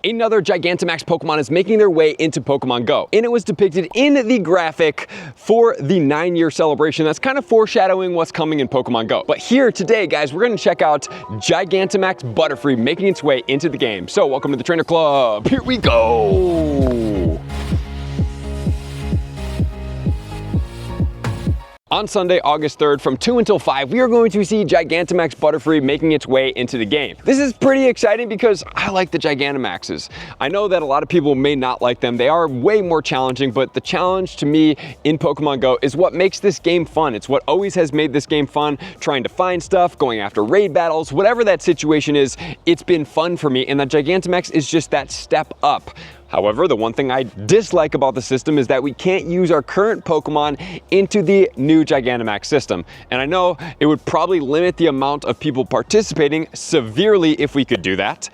Another Gigantamax Pokemon is making their way into Pokemon GO, and it was depicted in the graphic for the 9-year celebration that's kind of foreshadowing what's coming in Pokemon GO. But here today, guys, we're gonna check out Gigantamax Butterfree making its way into the game. So welcome to the Trainer Club. Here we go. On Sunday, August 3rd, from 2 until 5, we are going to see Gigantamax Butterfree making its way into the game. This is pretty exciting because I like the Gigantamaxes. I know that a lot of people may not like them. They are way more challenging, but the challenge to me in Pokemon GO is what makes this game fun. It's what always has made this game fun, trying to find stuff, going after raid battles, whatever that situation is, it's been fun for me, and the Gigantamax is just that step up. However, the one thing I dislike about the system is that we can't use our current Pokemon into the new Gigantamax system. And I know it would probably limit the amount of people participating severely if we could do that.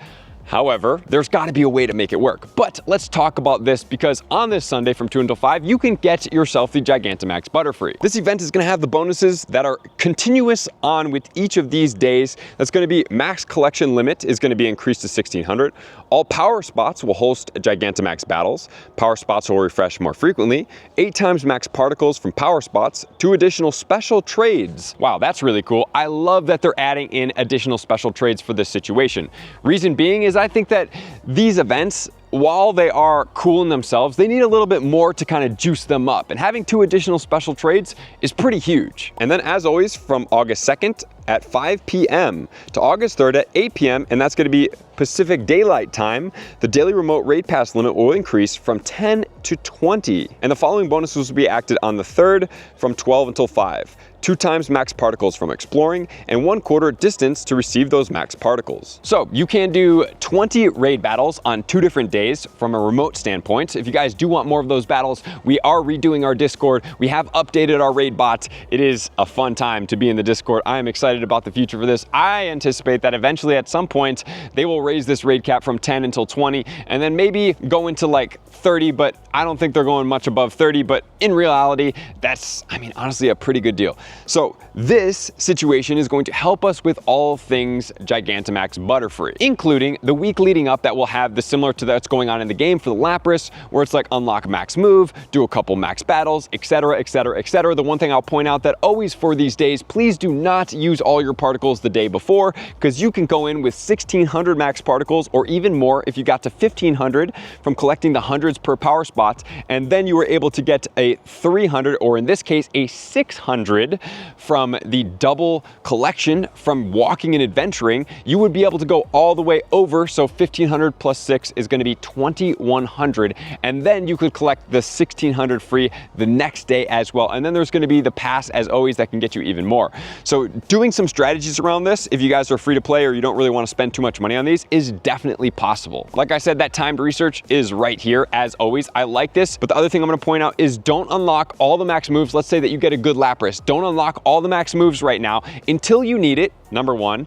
However, there's got to be a way to make it work. But let's talk about this because on this Sunday from 2 until 5, you can get yourself the Gigantamax Butterfree. This event is going to have the bonuses that are continuous on with each of these days. That's going to be max collection limit is going to be increased to 1,600. All power spots will host Gigantamax battles. Power spots will refresh more frequently. 8 times max particles from power spots. 2 additional special trades. Wow, that's really cool. I love that they're adding in additional special trades for this situation. Reason being is I think that these events, while they are cool in themselves, they need a little bit more to kind of juice them up. And having 2 additional special trades is pretty huge. And then as always, from August 2nd at 5 p.m. to August 3rd at 8 p.m. and that's going to be Pacific Daylight Time, the daily remote raid pass limit will increase from 10 to 20. And the following bonuses will be acted on the 3rd from 12 until 5. 2 times max particles from exploring, and 1/4 distance to receive those max particles. So you can do 20 raid battles on 2 different days from a remote standpoint. If you guys do want more of those battles, we are redoing our Discord. We have updated our raid bot. It is a fun time to be in the Discord. I am excited about the future for this. I anticipate that eventually at some point, they will raise this raid cap from 10 until 20, and then maybe go into like 30, but I don't think they're going much above 30, but in reality, that's, I mean, honestly, a pretty good deal. So this situation is going to help us with all things Gigantamax Butterfree, including the week leading up that will have the similar to that's going on in the game for the Lapras, where it's like unlock max move, do a couple max battles, etc, etc, etc. The one thing I'll point out that always for these days, please do not use all your particles the day before, because you can go in with 1,600 max particles or even more if you got to 1,500 from collecting the hundreds per power spot, and then you were able to get a 300, or in this case, a 600 from the double collection from walking and adventuring. You would be able to go all the way over, so 1,500 plus 6 is going to be 2,100, and then you could collect the 1,600 free the next day as well. And then there's going to be the pass as always that can get you even more. So doing some strategies around this, if you guys are free to play or you don't really want to spend too much money on these, is definitely possible. Like I said, that timed research is right here as always. I like this, but the other thing I'm going to point out is don't unlock all the max moves. Let's say that you get a good Lapras. Don't unlock all the max moves right now until you need it, number 1.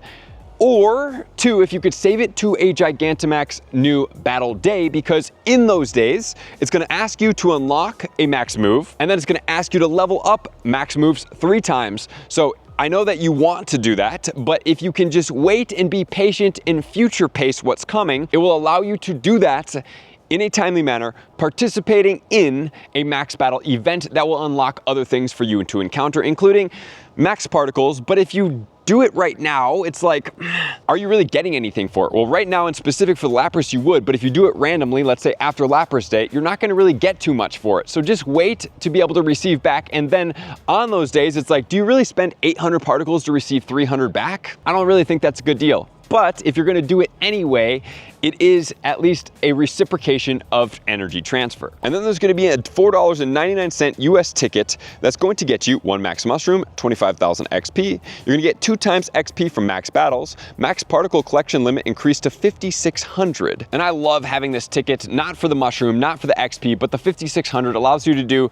Or 2, if you could save it to a Gigantamax new battle day, because in those days, it's going to ask you to unlock a max move, and then it's going to ask you to level up max moves 3 times. So I know that you want to do that, but if you can just wait and be patient and future pace what's coming, it will allow you to do that in a timely manner, participating in a max battle event that will unlock other things for you to encounter, including max particles. But if you do it right now, it's like, are you really getting anything for it? Well, right now in specific for the Lapras, you would, but if you do it randomly, let's say after Lapras Day, you're not gonna really get too much for it. So just wait to be able to receive back. And then on those days, it's like, do you really spend 800 particles to receive 300 back? I don't really think that's a good deal. But if you're gonna do it anyway, it is at least a reciprocation of energy transfer. And then there's gonna be a $4.99 US ticket that's going to get you 1 max mushroom, 25,000 XP. You're gonna get 2 times XP from max battles, max particle collection limit increased to 5,600. And I love having this ticket, not for the mushroom, not for the XP, but the 5,600 allows you to do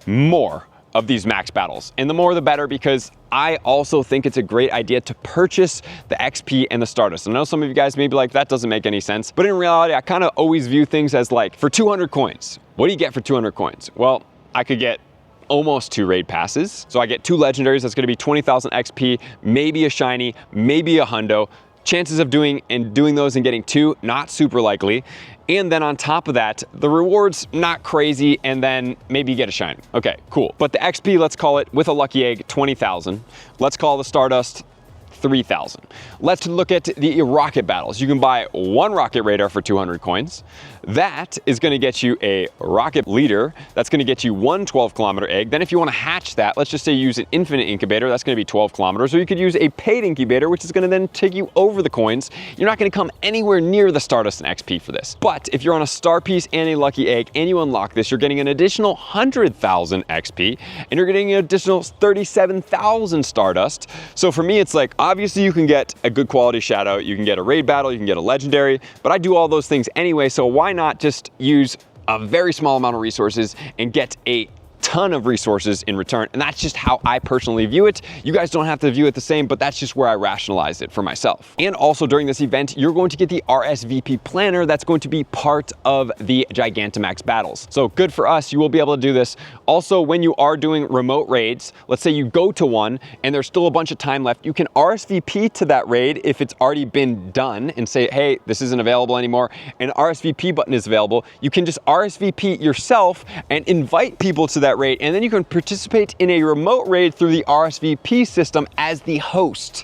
more of these max battles. And the more the better, because I also think it's a great idea to purchase the XP and the Stardust. I know some of you guys may be like, that doesn't make any sense. But in reality, I kind of always view things as like, for 200 coins, what do you get for 200 coins? Well, I could get almost 2 raid passes. So I get 2 legendaries, that's gonna be 20,000 XP, maybe a shiny, maybe a hundo. chances of doing those and getting 2, not super likely. And then on top of that, the rewards, not crazy, and then maybe you get a shiny. Okay, cool. But the XP, let's call it, with a lucky egg, 20,000. Let's call the Stardust 3,000. Let's look at the rocket battles. You can buy 1 rocket radar for 200 coins. That is going to get you a rocket leader. That's going to get you 1 12-kilometer egg. Then if you want to hatch that, let's just say you use an infinite incubator, that's going to be 12 kilometers. Or you could use a paid incubator, which is going to then take you over the coins. You're not going to come anywhere near the Stardust and XP for this. But if you're on a star piece and a lucky egg and you unlock this, you're getting an additional 100,000 XP and you're getting an additional 37,000 Stardust. So for me, it's like, obviously you can get a good quality shadow, you can get a raid battle, you can get a legendary, but I do all those things anyway, so why not just use a very small amount of resources and get a ton of resources in return? And that's just how I personally view it. You guys don't have to view it the same, but that's just where I rationalize it for myself. And also during this event, you're going to get the RSVP planner that's going to be part of the Gigantamax battles. So good for us, you will be able to do this. Also, when you are doing remote raids, let's say you go to one and there's still a bunch of time left, you can RSVP to that raid if it's already been done and say, hey, this isn't available anymore. An RSVP button is available. You can just RSVP yourself and invite people to that raid, and then you can participate in a remote raid through the RSVP system as the host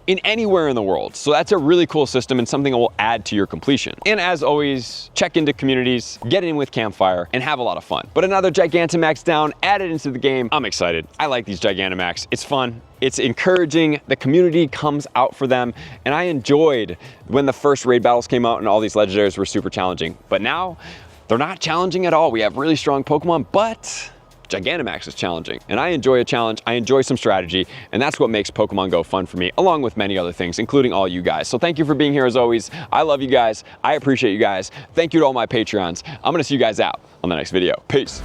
in anywhere in the world. So that's a really cool system and something that will add to your completion. And as always, check into communities, get in with Campfire, and have a lot of fun. But another Gigantamax down, added into the game. I'm excited. I like these Gigantamax. It's fun. It's encouraging. The community comes out for them. And I enjoyed when the first raid battles came out and all these legendaries were super challenging. But now, they're not challenging at all. We have really strong Pokemon, but Gigantamax is challenging, and I enjoy a challenge. I enjoy some strategy, and that's what makes Pokemon Go fun for me, along with many other things, including all you guys. So thank you for being here as always. I love you guys. I appreciate you guys. Thank you to all my Patreons. I'm gonna see you guys out on the next video. Peace.